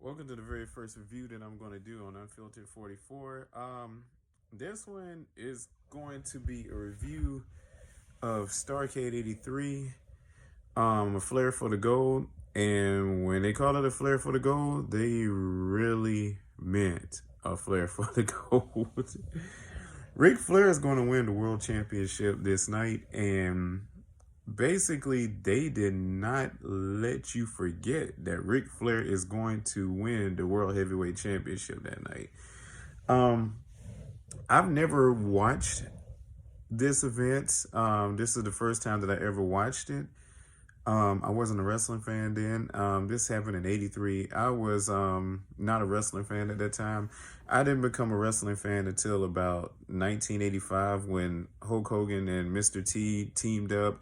Welcome to the very first review that I'm going to do on Unfiltered 44. This one is going to be a review of Starrcade 83, a flair for the gold. And when they call it a flair for the gold, they really meant a flair for the gold. Ric Flair is going to win the world championship this night, and basically they did not let you forget that Ric Flair is going to win the world heavyweight championship that night. Um, I've never watched this event. This is the first time that I ever watched it. I wasn't a wrestling fan then. This happened in '83. I was not a wrestling fan at that time. I didn't become a wrestling fan until about 1985 when Hulk Hogan and Mr. T teamed up.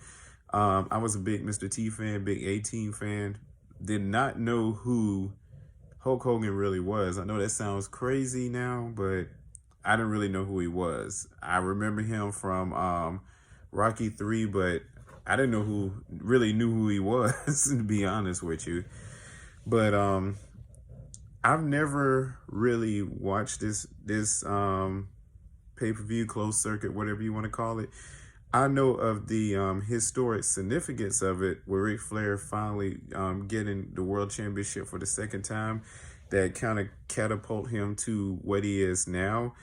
I was a big Mr. T fan, big A-Team fan. Did not know who Hulk Hogan really was. I know that sounds crazy now, but I didn't really know who he was. I remember him from Rocky 3, but I didn't know who really knew who he was, to be honest with you. But I've never really watched this pay-per-view, closed circuit, whatever you want to call it. I know of the historic significance of it, where Ric Flair finally getting the world championship for the second time. That kind of catapult him to what he is now.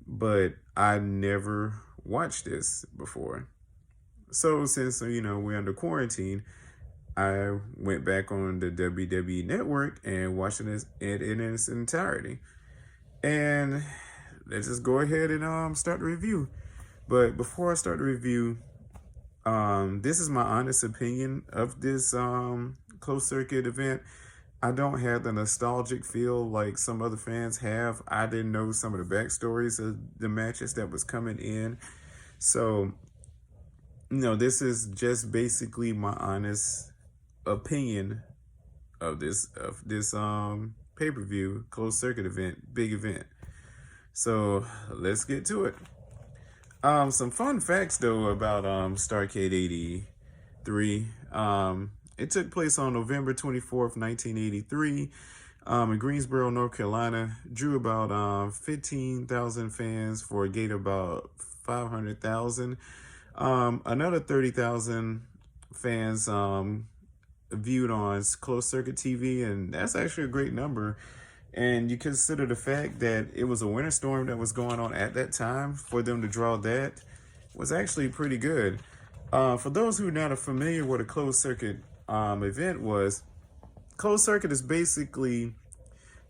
But I never watched this before. So since, we're under quarantine, I went back on the WWE Network and watched it in its entirety. And let's just go ahead and start the review. But before I start the review, this is my honest opinion of this closed circuit event. I don't have the nostalgic feel like some other fans have. I didn't know some of the backstories of the matches that was coming in. So, this is just basically my honest opinion of this pay-per-view closed circuit event, big event. So let's get to it. Some fun facts though about Starrcade 83. It took place on November 24th, 1983, in Greensboro, North Carolina. Drew about 15,000 fans for a gate of about 500,000. Another 30,000 fans viewed on closed circuit TV, and that's actually a great number. And you consider the fact that it was a winter storm that was going on at that time, for them to draw that was actually pretty good. For those who are not familiar with a closed circuit event was, closed circuit is basically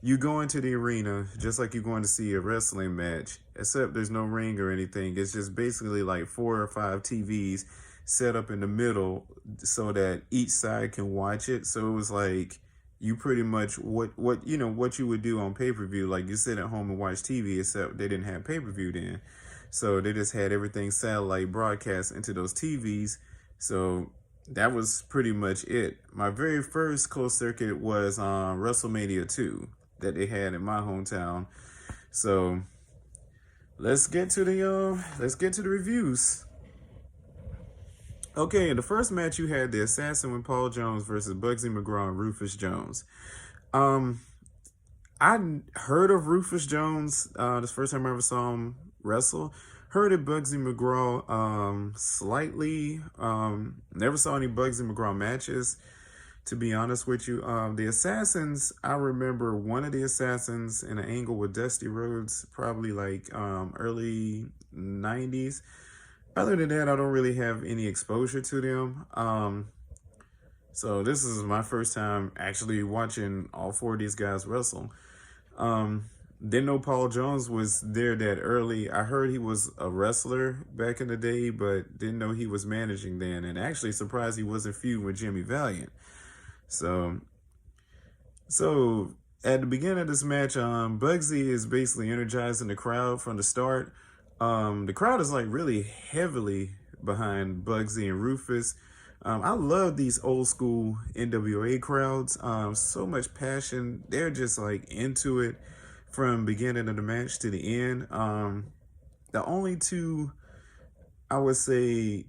you go into the arena just like you're going to see a wrestling match, except there's no ring or anything. It's just basically like 4 or 5 TVs set up in the middle so that each side can watch it. So it was like you pretty much what you would do on pay-per-view. Like you sit at home and watch TV, except they didn't have pay-per-view then. So they just had everything satellite broadcast into those TVs. So that was pretty much it. My very first closed circuit was WrestleMania 2 that they had in my hometown. So let's get to the reviews. Okay, in the first match you had the Assassin with Paul Jones versus Bugsy McGraw and Rufus Jones. I heard of Rufus Jones this first time I ever saw him wrestle. Heard of Bugsy McGraw slightly. Never saw any Bugsy McGraw matches, to be honest with you. The Assassins, I remember one of the Assassins in an angle with Dusty Rhodes, probably like early 90s. Other than that, I don't really have any exposure to them. So this is my first time actually watching all 4 of these guys wrestle. Didn't know Paul Jones was there that early. I heard he was a wrestler back in the day, but didn't know he was managing then. And actually surprised he wasn't feuding with Jimmy Valiant. So at the beginning of this match, Bugsy is basically energizing the crowd from the start. The crowd is like really heavily behind Bugsy and Rufus. I love these old school NWA crowds. So much passion. They're just like into it from beginning of the match to the end. The only 2, I would say,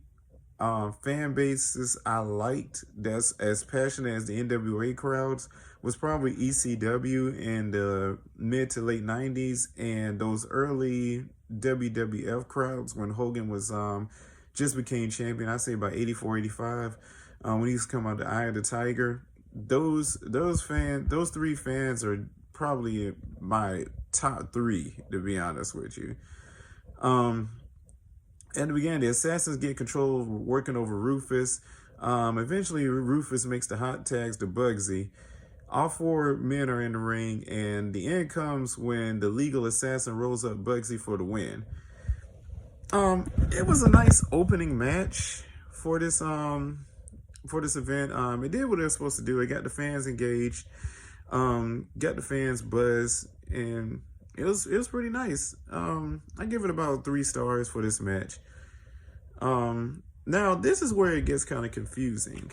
fan bases I liked that's as passionate as the NWA crowds was probably ECW in the mid to late 90s and those early WWF crowds when Hogan was just became champion. I say about 84, 85, when he was coming out the Eye of the Tiger. Those three fans are probably my top three, to be honest with you. At the beginning, the Assassins get control, working over Rufus. Eventually, Rufus makes the hot tags to Bugsy. All four men are in the ring, and the end comes when the legal assassin rolls up Bugsy for the win. It was a nice opening match for this event. It did what it was supposed to do. It got the fans engaged, got the fans buzzed, and it was pretty nice. I give it about 3 stars for this match. Now this is where it gets kind of confusing.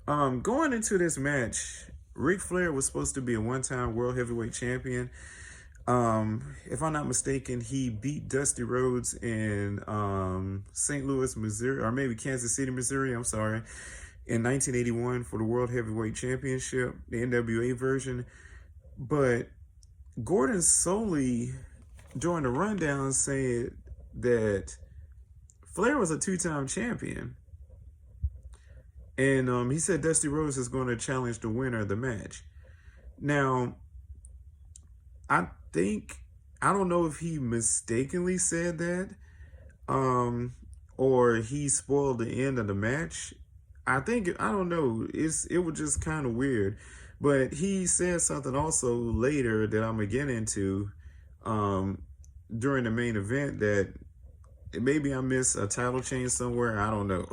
Going into this match, Ric Flair was supposed to be a one-time World Heavyweight Champion. If I'm not mistaken, he beat Dusty Rhodes in St. Louis, Missouri, or maybe Kansas City, Missouri, I'm sorry, in 1981 for the World Heavyweight Championship, the NWA version. But Gordon Soley, during the rundown, said that Flair was a 2-time champion. And he said Dusty Rhodes is going to challenge the winner of the match. Now, I don't know if he mistakenly said that, or he spoiled the end of the match. I don't know. It was just kind of weird. But he said something also later that I'm going to get into during the main event that maybe I missed a title change somewhere. I don't know.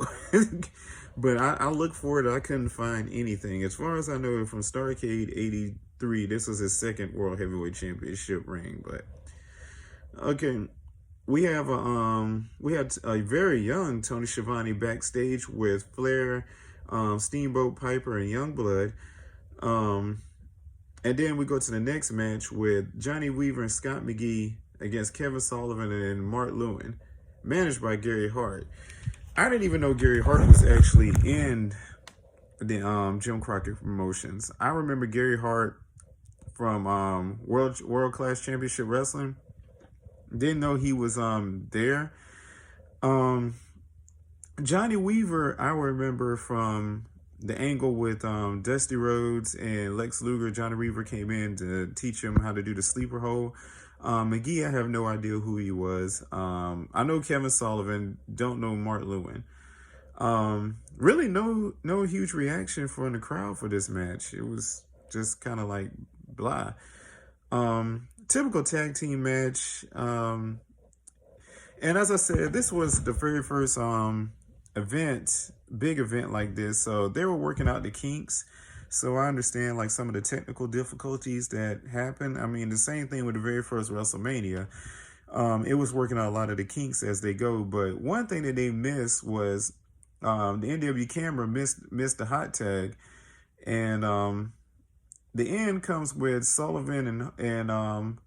But I looked for it. I couldn't find anything. As far as I know, from Starrcade 83, this was his second World Heavyweight Championship ring. But okay, we have a very young Tony Schiavone backstage with Flair, Steamboat, Piper, and Youngblood. And then we go to the next match with Johnny Weaver and Scott McGee against Kevin Sullivan and Mark Lewin, managed by Gary Hart. I didn't even know Gary Hart was actually in the Jim Crockett Promotions. I remember Gary Hart from World Class Championship Wrestling. Didn't know he was there. Johnny Weaver, I remember from the angle with Dusty Rhodes and Lex Luger. Johnny Weaver came in to teach him how to do the sleeper hold. McGee, I have no idea who he was. I know Kevin Sullivan, don't know Mark Lewin. Really no huge reaction from the crowd for this match. It was just kind of like blah. Typical tag team match. And as I said, this was the very first big event like this. So they were working out the kinks. So I understand like some of the technical difficulties that happened. I mean, the same thing with the very first WrestleMania. It was working out a lot of the kinks as they go. But one thing that they missed was the NW camera missed the hot tag. And the end comes with Sullivan and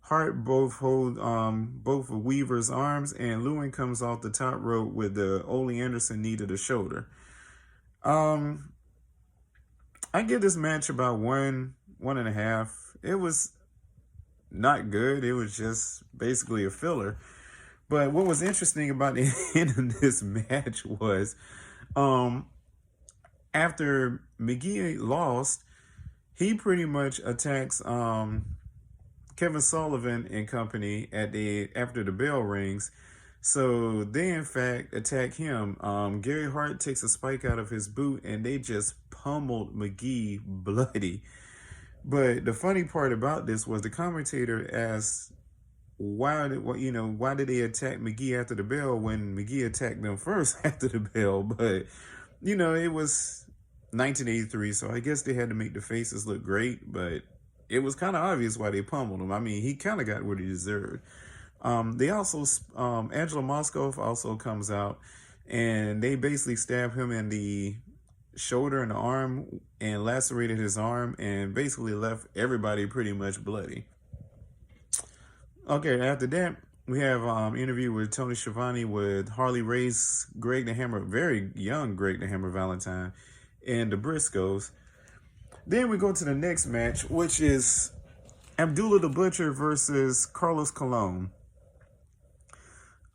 Hart both hold both of Weaver's arms, and Lewin comes off the top rope with the Ole Anderson knee to the shoulder. I give this match about 1.5. It was not good. It was just basically a filler. But what was interesting about the end of this match was after McGee lost, he pretty much attacks Kevin Sullivan and company after the bell rings. So they in fact attack him. Gary Hart takes a spike out of his boot and they just pummeled McGee bloody. But the funny part about this was the commentator asked, why did they attack McGee after the bell when McGee attacked them first after the bell? But it was 1983, so I guess they had to make the faces look great, but it was kind of obvious why they pummeled him. I mean, he kind of got what he deserved. They also, Angela Moskow also comes out, and they basically stab him in the shoulder and the arm and lacerated his arm and basically left everybody pretty much bloody. Okay, after that, we have interview with Tony Schiavone with Harley Race, Greg the Hammer, very young Greg the Hammer Valentine, and the Briscoes. Then we go to the next match, which is Abdullah the Butcher versus Carlos Colon.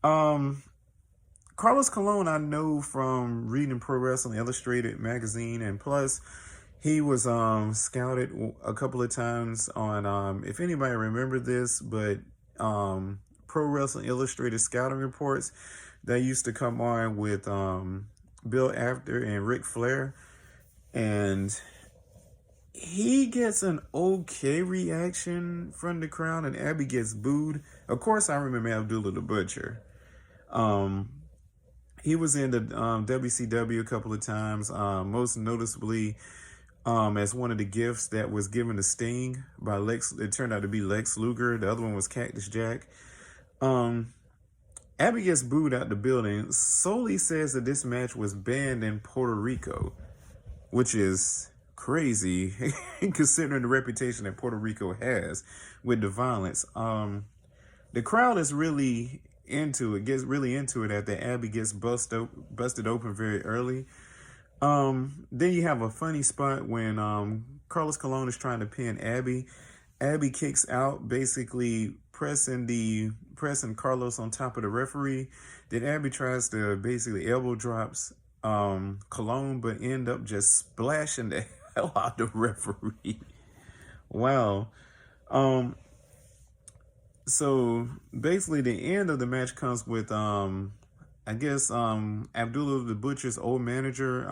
Carlos Colon, I know from reading Pro Wrestling Illustrated magazine, and plus he was scouted a couple of times on if anybody remember this, but Pro Wrestling Illustrated scouting reports that used to come on with Bill Apter and Ric Flair, and he gets an okay reaction from the crowd, and Abby gets booed. Of course, I remember Abdullah the Butcher. He was in the WCW a couple of times, most noticeably as one of the gifts that was given to Sting by Lex. It turned out to be Lex Luger. The other one was Cactus Jack. Abby gets booed out the building. Solely says that this match was banned in Puerto Rico, which is crazy considering the reputation that Puerto Rico has with the violence. The crowd is really into it, gets really into it after Abby gets busted open very early. Then you have a funny spot when Carlos Colon is trying to pin Abby. Abby kicks out, basically pressing Carlos on top of the referee. Then Abby tries to basically elbow drops Colon, but end up just splashing the hell out the referee. Wow. So basically the end of the match comes with I guess Abdullah the Butcher's old manager,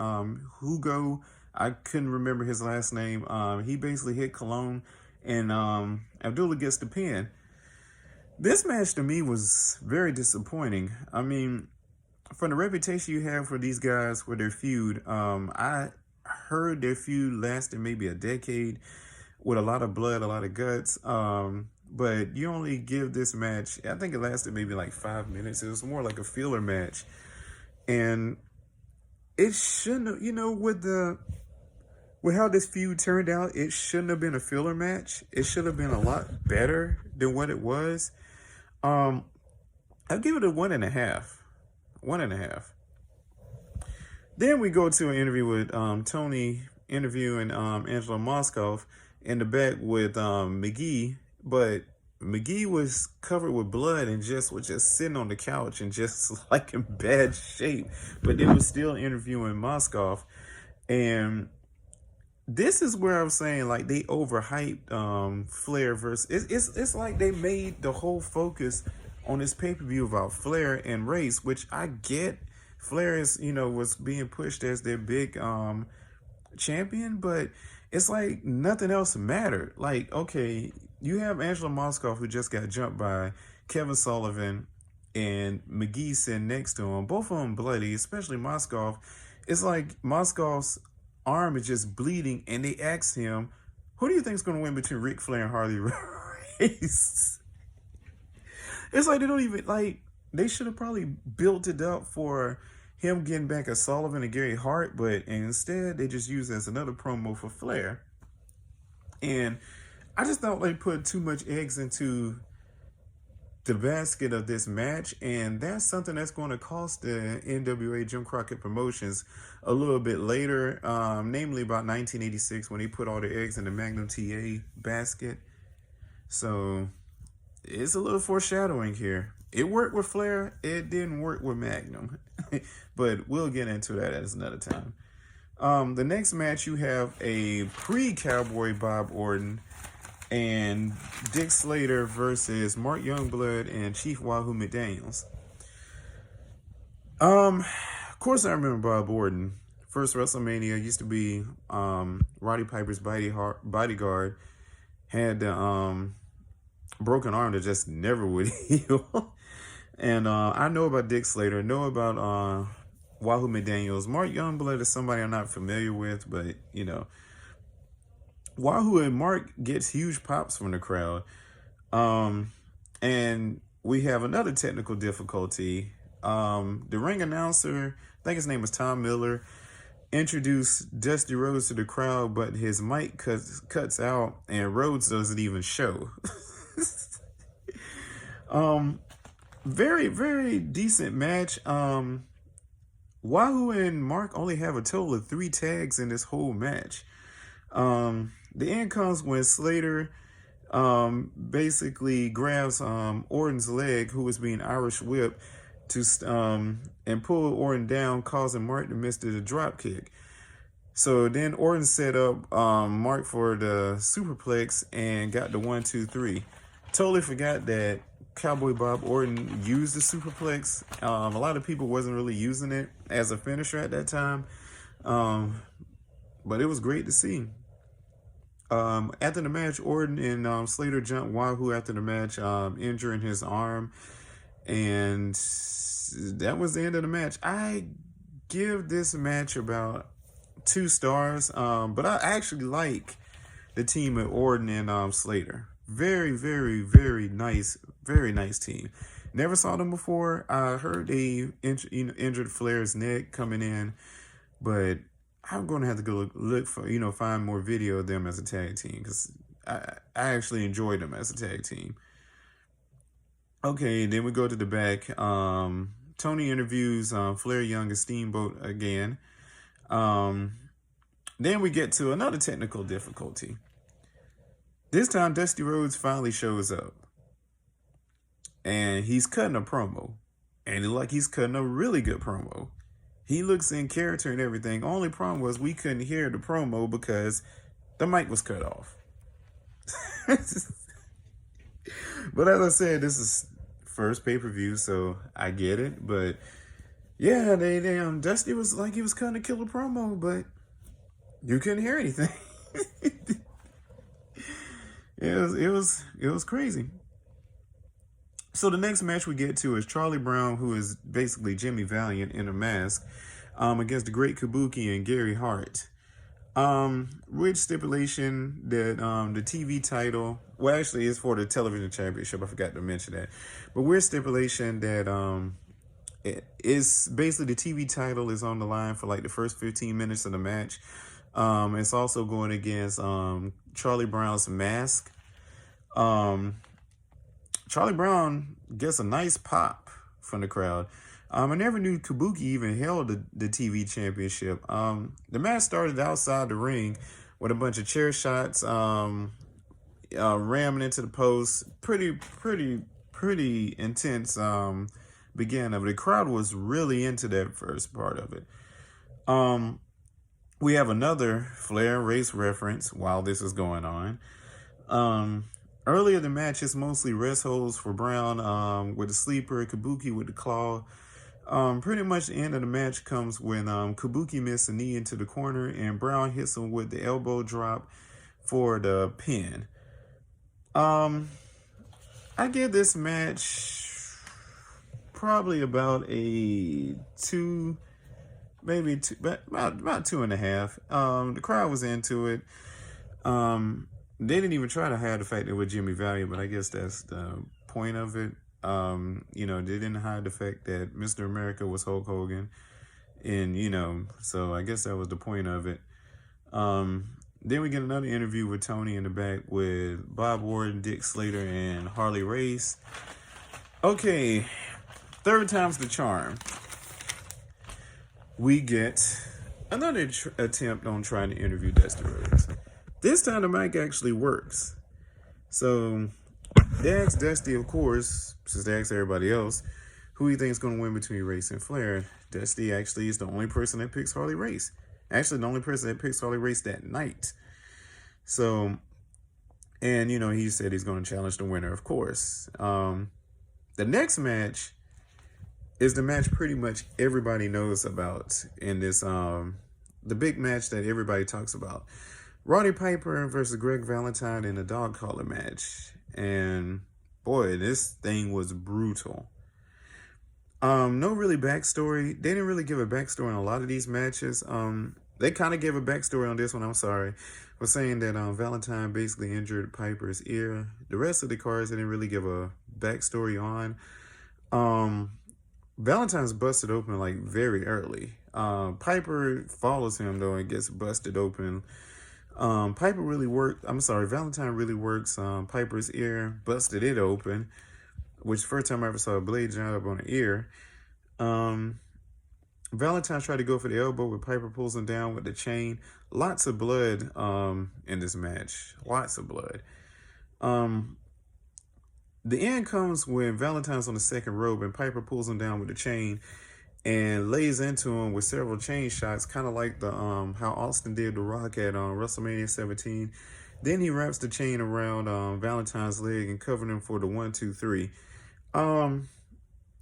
Hugo. I couldn't remember his last name. He basically hit Colon, and Abdullah gets the pin. This match to me was very disappointing. I mean, from the reputation you have for these guys with their feud, I heard their feud lasted maybe a decade with a lot of blood, a lot of guts. But you only give this match, I think it lasted maybe like 5 minutes. It was more like a filler match. And it shouldn't have, with how this feud turned out, it shouldn't have been a filler match. It should have been a lot better than what it was. I'll give it a 1.5. 1.5. Then we go to an interview with Tony interviewing Angelo Moskoff in the back with McGee. But McGee was covered with blood and was just sitting on the couch and just like in bad shape. But they were still interviewing Moskoff. And this is where I'm saying, like, they overhyped Flair versus... It's like they made the whole focus on this pay-per-view about Flair and race, which I get. Flair is, was being pushed as their big champion, but it's like nothing else mattered. Like, okay, you have Angelo Moskoff, who just got jumped by Kevin Sullivan, and McGee sitting next to him. Both of them bloody, especially Moskoff. It's like Moskoff's arm is just bleeding, and they asked him, who do you think is going to win between Ric Flair and Harley Race? It's like they don't even, like, they should have probably built it up for him getting back at Sullivan and Gary Hart, but instead they just used it as another promo for Flair. And I just thought they put too much eggs into the basket of this match, and that's something that's going to cost the NWA Jim Crockett Promotions a little bit later, namely about 1986 when they put all the eggs in the Magnum TA basket. So it's a little foreshadowing here. It worked with Flair, it didn't work with Magnum. But we'll get into that at another time. The next match, you have a pre-Cowboy Bob Orton and Dick Slater versus Mark Youngblood and Chief Wahoo McDaniels. Of course I remember Bob Orton. First WrestleMania used to be Roddy Piper's bodyguard. Had the broken arm that just never would heal. And I know about Dick Slater, know about Wahoo McDaniels. Mark Youngblood is somebody I'm not familiar with, but, Wahoo and Mark gets huge pops from the crowd. And we have another technical difficulty. The ring announcer, I think his name was Tom Miller, introduced Dusty Rhodes to the crowd, but his mic cuts out and Rhodes doesn't even show. Very, very decent match. Wahoo and Mark only have a total of 3 tags in this whole match. The end comes when Slater basically grabs Orton's leg, who was being Irish whipped, and pull Orton down, causing Mark to miss the drop kick. So then Orton set up Mark for the superplex and got the 1-2-3. Totally forgot that Cowboy Bob Orton used the superplex. A lot of people wasn't really using it as a finisher at that time, but it was great to see. After the match, Orton and Slater jumped Wahoo after the match, injuring his arm, and that was the end of the match. I give this match about 2 stars, but I actually like the team of Orton and Slater. Very, very, very nice team. Never saw them before. I heard they injured Flair's neck coming in, but I'm going to have to go look for, find more video of them as a tag team, because I actually enjoyed them as a tag team. Okay, then we go to the back. Tony interviews Flair, Young, and Steamboat again. Then we get to another technical difficulty. This time, Dusty Rhodes finally shows up. And he's cutting a promo. And he's cutting a really good promo. He looks in character and everything. Only problem was we couldn't hear the promo because the mic was cut off. But as I said, this is first pay-per-view, so I get it. But yeah, Dusty was like he was cutting a killer promo, but you couldn't hear anything. It was crazy. So the next match we get to is Charlie Brown, who is basically Jimmy Valiant in a mask, against the Great Kabuki and Gary Hart. With stipulation that the TV title, well, actually, it's for the television championship. I forgot to mention that. But with stipulation that it is basically the TV title is on the line for like the first 15 minutes of the match. It's also going against Charlie Brown's mask. Charlie Brown gets a nice pop from the crowd. I never knew Kabuki even held the TV championship. The match started outside the ring with a bunch of chair shots, ramming into the post. Pretty intense beginning of it. The crowd was really into that first part of it. We have another Flair race reference while this is going on. Earlier in the match, it's mostly rest holds for Brown with the sleeper, Kabuki with the claw. Pretty much the end of the match comes when Kabuki missed a knee into the corner and Brown hits him with the elbow drop for the pin. I give this match probably about a 2, maybe 2, about 2.5. The crowd was into it. They didn't even try to hide the fact that it was Jimmy Valiant, but I guess that's the point of it. They didn't hide the fact that Mr. America was Hulk Hogan. And, so I guess that was the point of it. Then we get another interview with Tony in the back with Bob Orton, Dick Slater, and Harley Race. Okay, third time's the charm. We get another attempt on trying to interview Dusty Rhodes. This time the mic actually works. So they asked Dusty, of course, since they asked everybody else, who he thinks is going to win between Race and Flair. Dusty actually is the only person that picks Harley Race. Actually, the only person that picks Harley Race that night. So, and, he said he's going to challenge the winner, of course. The next match is the match pretty much everybody knows about in this, the big match that everybody talks about. Roddy Piper versus Greg Valentine in a dog collar match. And boy, this thing was brutal. No really backstory. They didn't really give a backstory on a lot of these matches. They kind of gave a backstory on this one, I'm sorry. Was saying that Valentine basically injured Piper's ear. The rest of the cards they didn't really give a backstory on. Valentine's busted open like very early. Piper follows him though and gets busted open. Valentine really works Piper's ear, busted it open, which first time I ever saw a blade jump up on the ear. Valentine tried to go for the elbow, but Piper pulls him down with the chain. Lots of blood in this match. Lots of blood. Um, the end comes when Valentine's on the second rope and Piper pulls him down with the chain and lays into him with several chain shots, kind of like the how Austin did the Rock at WrestleMania 17. Then he wraps the chain around Valentine's leg and covered him for the 1-2-3.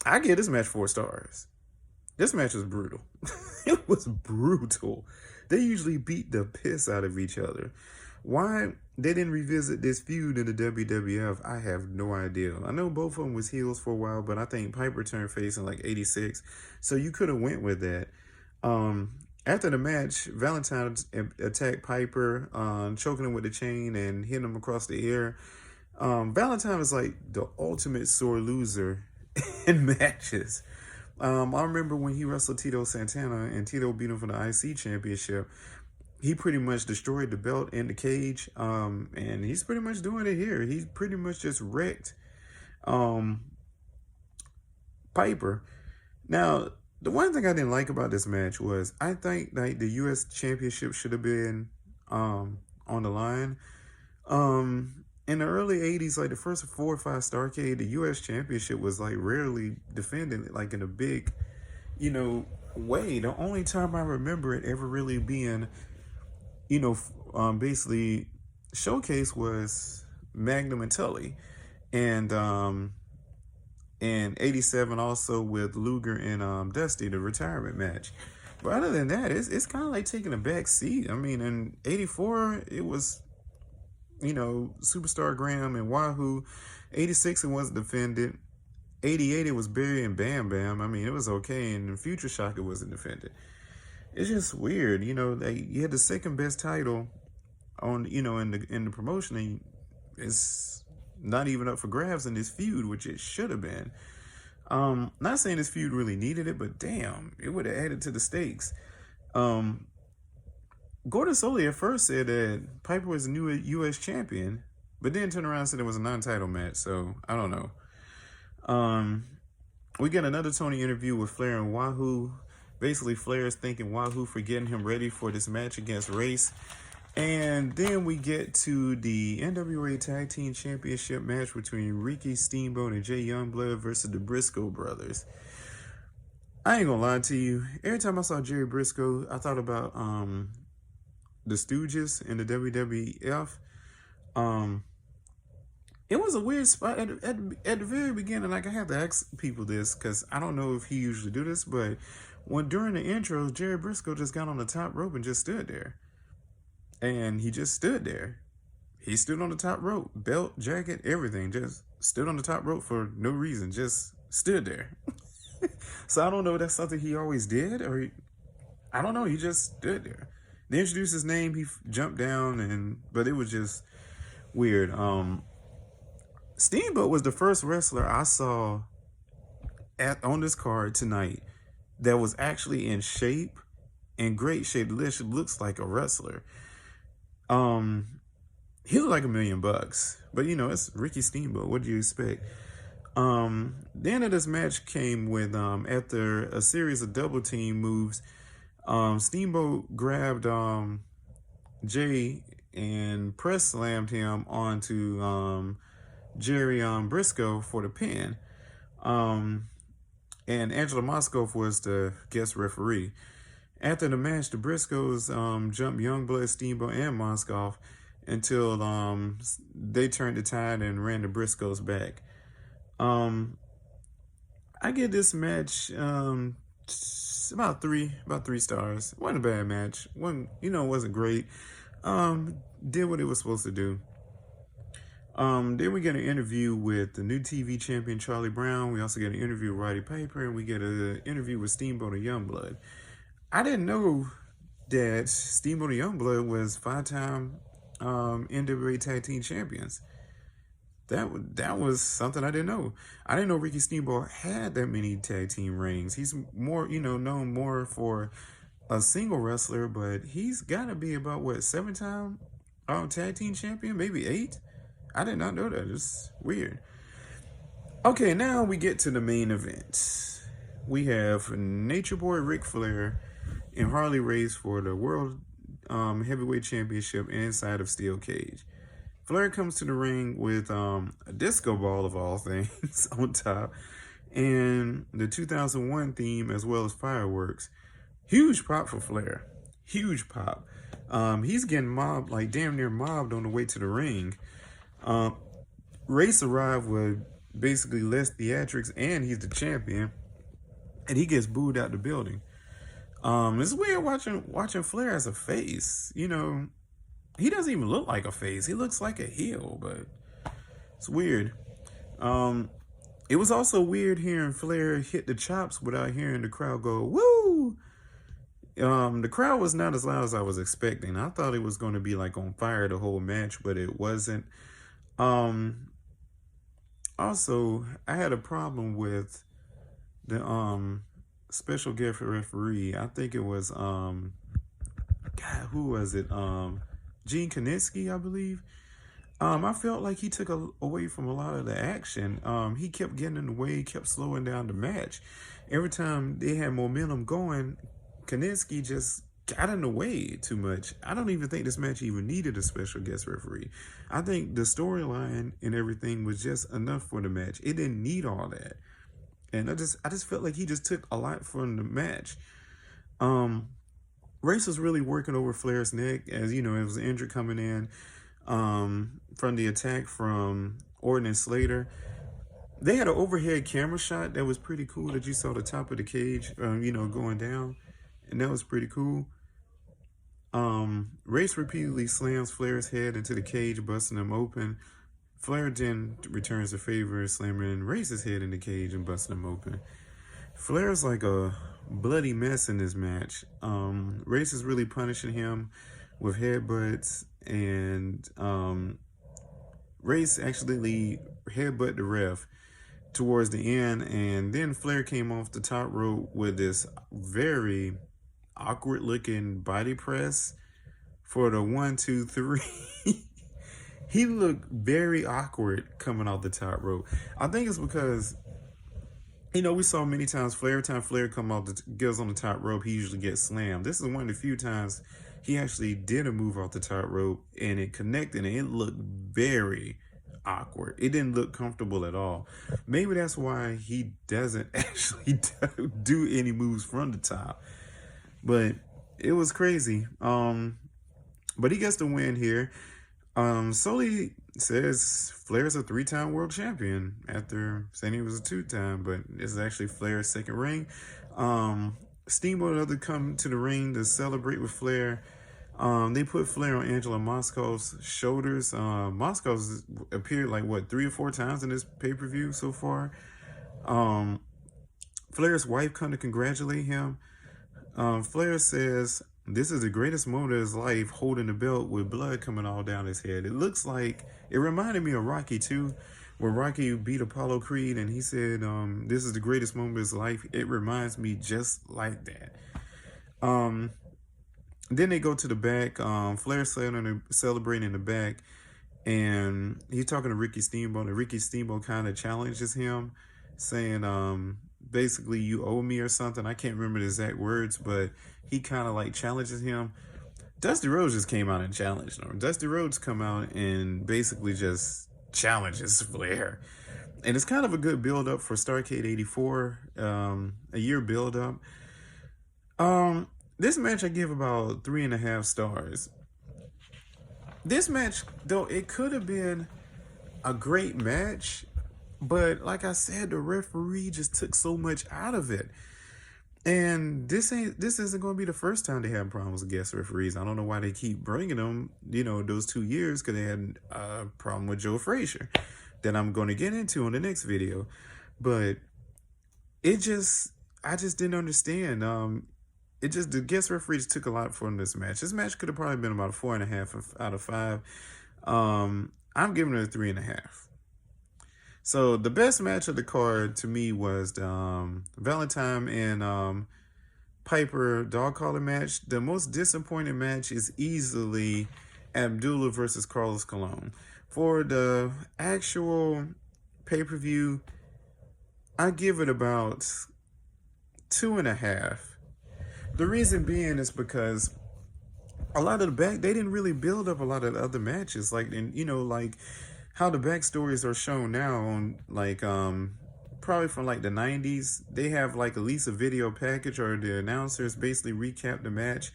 I give this match 4 stars. This match was brutal. It was brutal. They usually beat the piss out of each other. Why they didn't revisit this feud in the WWF, I have no idea. I know both of them was heels for a while, but I think Piper turned face in like 86, so you could have went with that. After the match, Valentine attacked Piper, choking him with the chain and hitting him across the ear. Valentine was like the ultimate sore loser in matches. I remember when he wrestled Tito Santana and Tito beat him for the IC championship. He pretty much destroyed the belt in the cage, and he's pretty much doing it here. He pretty much just wrecked Piper. Now, the one thing I didn't like about this match was I think like the U.S. Championship should have been on the line. In the early 80s, like the first 4 or 5 Starrcade, the U.S. Championship was like rarely defended like in a big, way. The only time I remember it ever really being, basically showcase was Magnum and Tully, and in 87 also with Luger and Dusty, the retirement match. But other than that, it's kind of like taking a back seat. I mean, in 84, it was, Superstar Graham and Wahoo. 86, it wasn't defended. 88, it was Barry and Bam Bam. I mean, it was okay. And in Future Shock, it wasn't defended. It's just weird, like you had the second best title on, in the promotion, and it's not even up for grabs in this feud, which it should have been. Not saying this feud really needed it, but damn, it would have added to the stakes. Gordon Solie at first said that Piper was a new U.S. champion, but then turned around and said it was a non-title match, so I don't know. We get another Tony interview with Flair and Wahoo. Basically, Flair is thanking Wahoo for getting him ready for this match against Race. And then we get to the NWA Tag Team Championship match between Ricky Steamboat and Jay Youngblood versus the Briscoe brothers. I ain't gonna lie to you. Every time I saw Jerry Briscoe, I thought about the Stooges in the WWF. It was a weird spot at the very beginning. Like, I have to ask people this because I don't know if he usually do this, but during the intros, Jerry Briscoe just got on the top rope and just stood there. And he just stood there. He stood on the top rope, belt, jacket, everything. Just stood on the top rope for no reason. Just stood there. So I don't know if that's something he always did, or I don't know. He just stood there. They introduced his name. He jumped down, but it was just weird. Steamboat was the first wrestler I saw on this card tonight that was actually in shape, in great shape. Looks like a wrestler. He looked like $1 million, but it's Ricky Steamboat. What do you expect? The end of this match came with after a series of double team moves, Steamboat grabbed Jay and press slammed him onto Jerry Briscoe for the pin. And Angela Moskow was the guest referee. After the match, the Briscoes jumped Youngblood, Steamboat, and Moskow until they turned the tide and ran the Briscoes back. I give this match about three stars. It wasn't a bad match. It wasn't great. Did what it was supposed to do. Then we get an interview with the new TV champion Charlie Brown. We also get an interview with Roddy Piper, and we get an interview with Steamboat and Youngblood. I didn't know that Steamboat and Youngblood was 5-time NWA Tag Team champions. That was something I didn't know. I didn't know Ricky Steamboat had that many tag team rings. He's more, known more for a single wrestler, but he's got to be about 7-time tag team champion, maybe 8. I did not know that. It's weird. Okay, now we get to the main event. we have Nature Boy Ric Flair and Harley Race for the World Heavyweight Championship inside of Steel Cage. Flair comes to the ring with a disco ball of all things on top, and the 2001 theme as well as fireworks. Huge pop for Flair. Huge pop. He's getting mobbed, like damn near mobbed on the way to the ring. Race arrived with basically less theatrics, and he's the champion, and he gets booed out the building. It's weird watching Flair as a face. You know, he doesn't even look like a face. He looks like a heel, but it's weird. It was also weird hearing Flair hit the chops without hearing the crowd go, woo! The crowd was not as loud as I was expecting. I thought it was going to be like on fire the whole match, but it wasn't. Also, I had a problem with the special guest referee. I think it was God, who was it? Gene Kiniski, I believe. I felt like he took away from a lot of the action. He kept getting in the way, kept slowing down the match. Every time they had momentum going, Kiniski just got in the way too much. I don't even think this match even needed a special guest referee. I think the storyline and everything was just enough for the match. It didn't need all that. And I just felt like he just took a lot from the match. Race was really working over Flair's neck, as you know, it was an injury coming in from the attack from Orton and Slater. They had an overhead camera shot that was pretty cool that you saw the top of the cage, going down. And that was pretty cool. Race repeatedly slams Flair's head into the cage, busting him open. Flair then returns the favor, slamming Race's head in the cage and busting him open. Flair's like a bloody mess in this match. Race is really punishing him with headbutts, and Race actually headbutt the ref towards the end, and then Flair came off the top rope with this very awkward looking body press for the 1, 2, 3. He looked very awkward coming off the top rope. I think it's because, we saw many times every time Flair goes on the top rope, he usually gets slammed. This is one of the few times he actually did a move off the top rope and it connected, and it looked very awkward. It didn't look comfortable at all. Maybe that's why he doesn't actually do any moves from the top. But it was crazy. But he gets the win here. Sully says Flair's a 3-time world champion after saying he was a 2-time, but this is actually Flair's second ring. Steamboat and others come to the ring to celebrate with Flair. They put Flair on Angela Moscow's shoulders. Moscow's appeared like 3 or 4 times in this pay-per-view so far. Flair's wife come to congratulate him. Flair says this is the greatest moment of his life, holding the belt with blood coming all down his head. It reminded me of Rocky 2, where Rocky beat Apollo Creed and he said, this is the greatest moment of his life. It reminds me just like that. Then they go to the back. Flair celebrating in the back, and he's talking to Ricky Steamboat, and Ricky Steamboat kind of challenges him, saying, basically, you owe me or something. I can't remember the exact words, but he kind of like challenges him. Dusty Rhodes just came out and challenged him. Dusty Rhodes come out and basically just challenges Flair. And it's kind of a good build-up for Starrcade 84, a year build-up. This match I give about 3.5 stars. This match, though, it could have been a great match, but like I said, the referee just took so much out of it. And this isn't going to be the first time they have problems with guest referees. I don't know why they keep bringing them, those 2 years, because they had a problem with Joe Frazier that I'm going to get into in the next video. But I just didn't understand. The guest referees took a lot from this match. This match could have probably been about a 4.5 out of 5. I'm giving it a 3.5. So the best match of the card to me was the Valentine and Piper dog collar match. The most disappointing match is easily Abdullah versus Carlos Colon. For the actual pay-per-view, I give it about 2.5. The reason being is because a lot of the back, they didn't really build up a lot of the other matches, like, and you know, like how the backstories are shown now on like probably from like the 90s. They have like at least a video package, or the announcers basically recap the match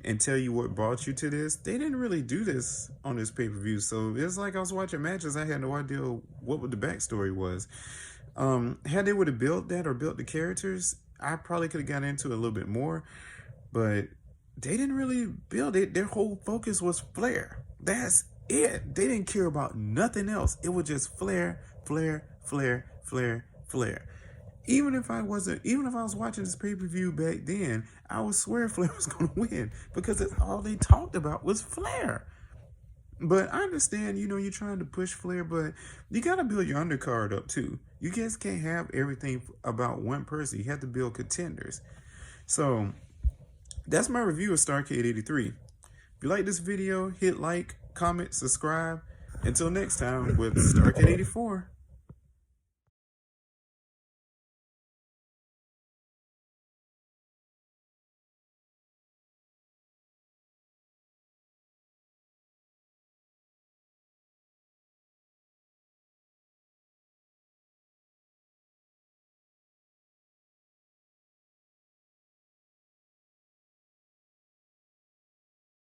and tell you what brought you to this. They didn't really do this on this pay-per-view, so it's like I was watching matches, I had no idea what the backstory was. Had they would have built that or built the characters, I probably could have gotten into it a little bit more, but they didn't really build it. Their whole focus was Flair. That's it. They didn't care about nothing else. It was just Flair, Flair, Flair, Flair, Flair. Even if I was watching this pay-per-view back then, I would swear Flair was going to win, because that's all they talked about was Flair. But I understand, you know, you're trying to push Flair, but you got to build your undercard up too. You just can't have everything about one person. You have to build contenders. So that's my review of Starrcade 83. If you like this video, hit like, comment, subscribe. Until next time with Starrcade 84.